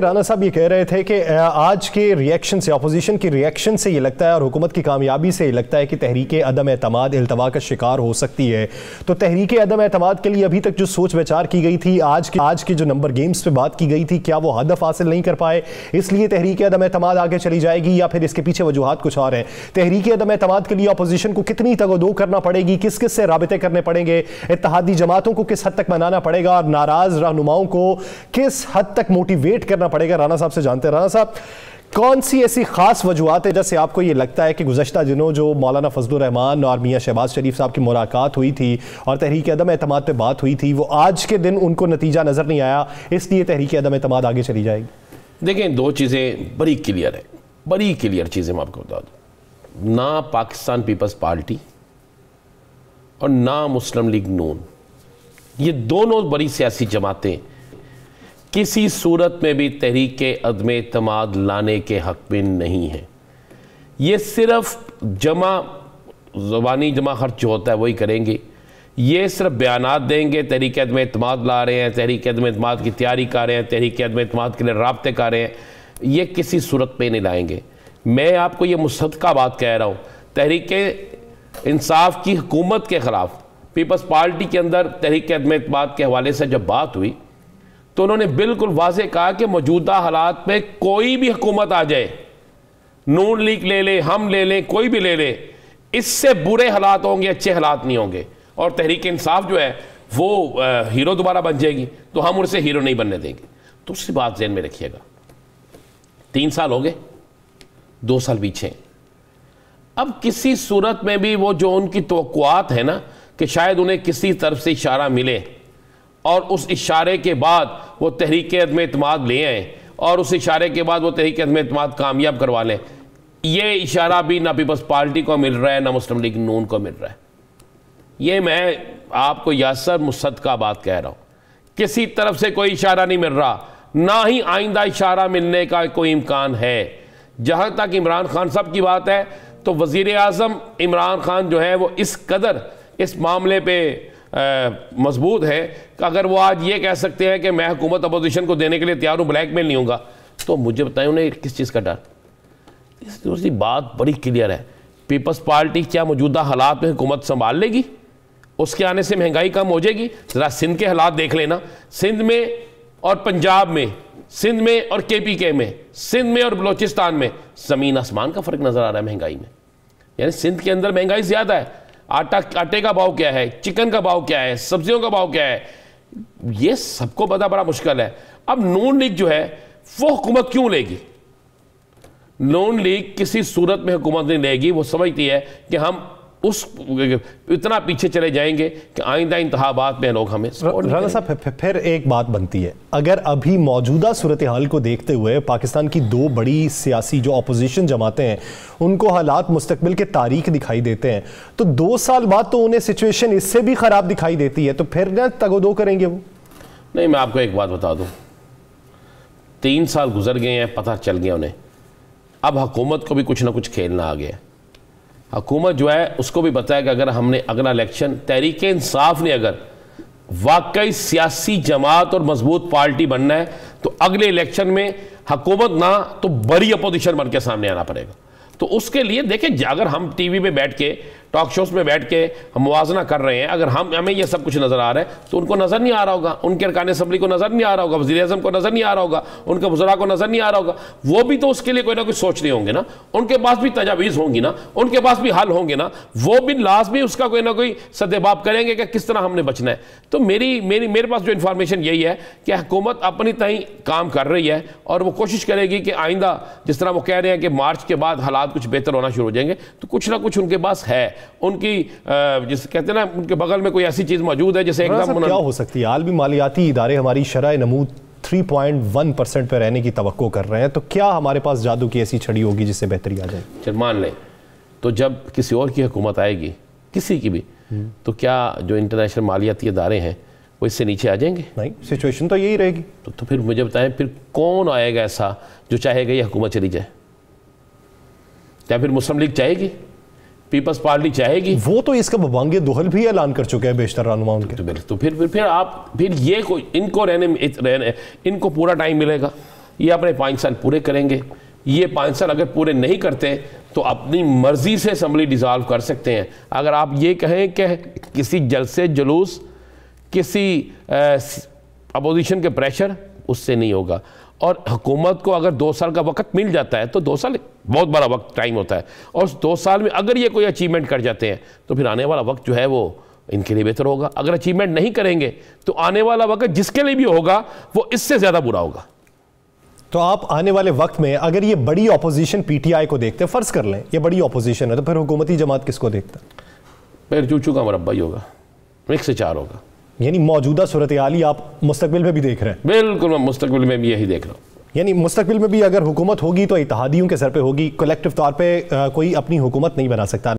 رانا صاحب یہ کہہ رہے تھے کہ آج کے ریئیکشن سے، اپوزیشن کی ریئیکشن سے یہ لگتا ہے اور حکومت کی کامیابی سے یہ لگتا ہے کہ تحریک عدم اعتماد التوا کا شکار ہو سکتی ہے۔ تو تحریک عدم اعتماد کے لیے ابھی تک جو سوچ وچار کی گئی تھی، آج کے جو نمبر گیمز پہ بات کی گئی تھی، کیا وہ ہدف حاصل نہیں کر پائے اس لیے تحریک عدم اعتماد آگے چلی جائے گی، یا پھر اس کے پیچھے وجوہات کچھ اور ہیں؟ تحریک عدم اعتماد کے لیے اپوزیشن کو کتنی تگ و دو کرنا پڑے گی، کس کس سے رابطے کرنے پڑیں گے، اتحادی جماعتوں کو کس حد تک منانا پڑے گا، اور ناراض رہنماؤں کو کس حد تک موٹیویٹ کرنا پڑے گا؟ رانا صاحب سے جانتے ہیں۔ رانا صاحب، کون سی ایسی خاص وجوہات ہے جیسے آپ کو یہ لگتا ہے کہ گزشتہ دنوں جو مولانا فضل الرحمان اور میاں شہباز شریف صاحب کی ملاقات ہوئی تھی اور تحریک عدم اعتماد پہ بات ہوئی تھی، وہ آج کے دن ان کو نتیجہ نظر نہیں آیا، اس لیے تحریک عدم اعتماد آگے چلی جائے گی؟ دیکھیں، دو چیزیں بڑی کلیئر ہیں، بڑی کلیئر چیزیں میں آپ کو بتا دوں۔ نہ پاکستان پیپلز پارٹی اور نہ مسلم لیگ نون، یہ دونوں بڑی سیاسی جماعتیں کسی صورت میں بھی تحریک عدم اعتماد لانے کے حق میں نہیں ہیں۔ یہ صرف زبانی جمع خرچ جو ہوتا ہے وہی کریں گے، یہ صرف بیانات دیں گے، تحریک عدم اعتماد لا رہے ہیں، تحریک عدم اعتماد کی تیاری کر رہے ہیں، تحریک عدم اعتماد کے لیے رابطے کر رہے ہیں، یہ کسی صورت پہ نہیں لائیں گے۔ میں آپ کو یہ مصدقہ بات کہہ رہا ہوں، تحریک انصاف کی حکومت کے خلاف پیپلز پارٹی کے اندر تحریک عدم اعتماد کے حوالے سے جب بات ہوئی تو انہوں نے بالکل واضح کہا کہ موجودہ حالات میں کوئی بھی حکومت آ جائے، نون لیگ لے لے، ہم لے لیں، کوئی بھی لے لے، اس سے برے حالات ہوں گے، اچھے حالات نہیں ہوں گے، اور تحریک انصاف جو ہے وہ ہیرو دوبارہ بن جائے گی، تو ہم اسے ہیرو نہیں بننے دیں گے۔ دوسری بات ذہن میں رکھیے گا، 3 سال ہو گئے، 2 سال پیچھے، اب کسی صورت میں بھی وہ جو ان کی توقعات ہیں نا کہ شاید انہیں کسی طرف سے اشارہ ملے اور اس اشارے کے بعد وہ تحریک عدم اعتماد لے آئیں اور اس اشارے کے بعد وہ تحریک عدم اعتماد کامیاب کروا لیں، یہ اشارہ بھی نہ پیپلز پارٹی کو مل رہا ہے نہ مسلم لیگ نون کو مل رہا ہے۔ یہ میں آپ کو یاسر مصدقہ بات کہہ رہا ہوں، کسی طرف سے کوئی اشارہ نہیں مل رہا، نہ ہی آئندہ اشارہ ملنے کا کوئی امکان ہے۔ جہاں تک عمران خان صاحب کی بات ہے تو وزیر اعظم عمران خان جو ہے وہ اس قدر اس معاملے پہ مضبوط ہے کہ اگر وہ آج یہ کہہ سکتے ہیں کہ میں حکومت اپوزیشن کو دینے کے لیے تیار ہوں، بلیک میل نہیں ہوں گا، تو مجھے بتائیں انہیں کس چیز کا ڈر؟ دوسری بات بڑی کلیئر ہے، پیپلز پارٹی کیا موجودہ حالات میں حکومت سنبھال لے گی؟ اس کے آنے سے مہنگائی کم ہو جائے گی؟ ذرا سندھ کے حالات دیکھ لینا، سندھ میں اور پنجاب میں، سندھ میں اور KPK میں، سندھ میں اور بلوچستان میں زمین آسمان کا فرق نظر آ رہا ہے مہنگائی میں۔ یعنی سندھ کے اندر مہنگائی زیادہ ہے، آٹے کا بھاؤ کیا ہے، چکن کا بھاؤ کیا ہے، سبزیوں کا بھاؤ کیا ہے، یہ سب کو پتہ بڑا مشکل ہے۔ اب نون لیگ جو ہے وہ حکومت کیوں لے گی؟ نون لیگ کسی صورت میں حکومت نہیں لے گی، وہ سمجھتی ہے کہ ہم اتنا پیچھے چلے جائیں گے کہ آئندہ انتخابات میں لوگ ہمیں سپورٹ نہیں کریں گے۔ رانا صاحب، پھر ایک بات بنتی ہے، اگر ابھی موجودہ صورتحال کو دیکھتے ہوئے پاکستان کی 2 بڑی سیاسی جو اپوزیشن جماعتیں ہیں ان کو حالات مستقبل کے تاریخ دکھائی دیتے ہیں، تو 2 سال بعد تو انہیں سچویشن اس سے بھی خراب دکھائی دیتی ہے، تو پھر نہ تگ و دو کریں گے وہ؟ نہیں، میں آپ کو ایک بات بتا دوں، 3 سال گزر گئے ہیں، پتہ چل گیا انہیں، اب حکومت کو بھی کچھ نہ کچھ کھیلنا آ گیا۔ حکومت جو ہے اس کو بھی پتہ ہے کہ اگر ہم نے اگلا الیکشن، تحریک انصاف نے اگر واقعی سیاسی جماعت اور مضبوط پارٹی بننا ہے تو اگلے الیکشن میں حکومت نہ تو بڑی اپوزیشن بن کے سامنے آنا پڑے گا۔ تو اس کے لیے دیکھیں، اگر ہم ٹی وی پہ بیٹھ کے، ٹاک شوز میں بیٹھ کے ہم موازنہ کر رہے ہیں، اگر ہمیں یہ سب کچھ نظر آ رہا ہے تو ان کو نظر نہیں آ رہا ہوگا، ان کے ارکان اسمبلی کو نظر نہیں آ رہا ہوگا، وزیر اعظم کو نظر نہیں آ رہا ہوگا، ان کے وزراء کو نظر نہیں آ رہا ہوگا، وہ بھی تو اس کے لیے کوئی نہ کوئی سوچ رہے ہوں گے نا، ان کے پاس بھی تجاویز ہوں گی نا، ان کے پاس بھی حل ہوں گے نا، وہ بھی لازمی اس کا کوئی نہ کوئی سدباب کریں گے کہ کس طرح ہم نے بچنا ہے۔ تو میرے پاس جو انفارمیشن یہی ہے کہ حکومت اپنی تئیں کام کر رہی ہے اور وہ کوشش کرے گی کہ آئندہ جس طرح وہ کہہ رہے ہیں کہ مارچ کے بعد حالات کچھ بہتر ہونا شروع ہو جائیں گے، تو کچھ نہ کچھ ان کے پاس ہے، ان کی جس کہتے ہیں نا ان کے بغل میں کوئی ایسی چیز موجود ہے جسے ایک دم کیا ہو سکتی ہے؟ عالمی مالیاتی ادارے ہماری شرح نمو 3.1% پہ رہنے کی توقع کر رہے ہیں، تو کیا ہمارے پاس جادو کی ایسی چھڑی ہوگی جس سے بہتری آ جائے؟ چل مان لیں، تو جب کسی اور کی حکومت آئے گی، کسی کی بھی، تو کیا جو انٹرنیشنل مالیاتی ادارے ہیں وہ اس سے نیچے آ جائیں گے؟ نہیں، سچویشن تو یہی رہے گی۔ تو پھر مجھے بتائیں، پھر کون آئے گا ایسا جو چاہے گا یہ حکومت چلی جائے؟ کیا پھر مسلم لیگ چاہے گی؟ پیپلز پارٹی چاہے گی؟ وہ تو اس کا ببانگ دہل بھی اعلان کر چکے ہیں بیشتر رہنما ان کے۔ تو پھر یہ ان کو رہنے ان کو پورا ٹائم ملے گا، یہ اپنے 5 سال پورے کریں گے. یہ 5 سال اگر پورے نہیں کرتے تو اپنی مرضی سے اسمبلی ڈیزالو کر سکتے ہیں. اگر آپ یہ کہیں کہ کسی جلسے جلوس کسی اپوزیشن کے پریشر اس سے نہیں ہوگا. اور حکومت کو اگر 2 سال کا وقت مل جاتا ہے تو 2 سال بہت بڑا وقت ٹائم ہوتا ہے, اور اس 2 سال میں اگر یہ کوئی اچیومنٹ کر جاتے ہیں تو پھر آنے والا وقت جو ہے وہ ان کے لیے بہتر ہوگا. اگر اچیومنٹ نہیں کریں گے تو آنے والا وقت جس کے لیے بھی ہوگا وہ اس سے زیادہ برا ہوگا. تو آپ آنے والے وقت میں اگر یہ بڑی اپوزیشن پی ٹی آئی کو دیکھتے ہیں, فرض کر لیں یہ بڑی اپوزیشن ہے, تو پھر حکومتی جماعت کس کو دیکھتا؟ پھر چوچو کا مربع ہی ہوگا, 1 سے 4 ہوگا. یعنی موجودہ صورتحال آپ مستقبل میں بھی دیکھ رہے ہیں؟ بالکل, میں مستقبل میں بھی یہی دیکھ رہا ہوں. یعنی مستقبل میں بھی اگر حکومت ہوگی تو اتحادیوں کے سر پہ ہوگی, کلیکٹیو طور پہ کوئی اپنی حکومت نہیں بنا سکتا.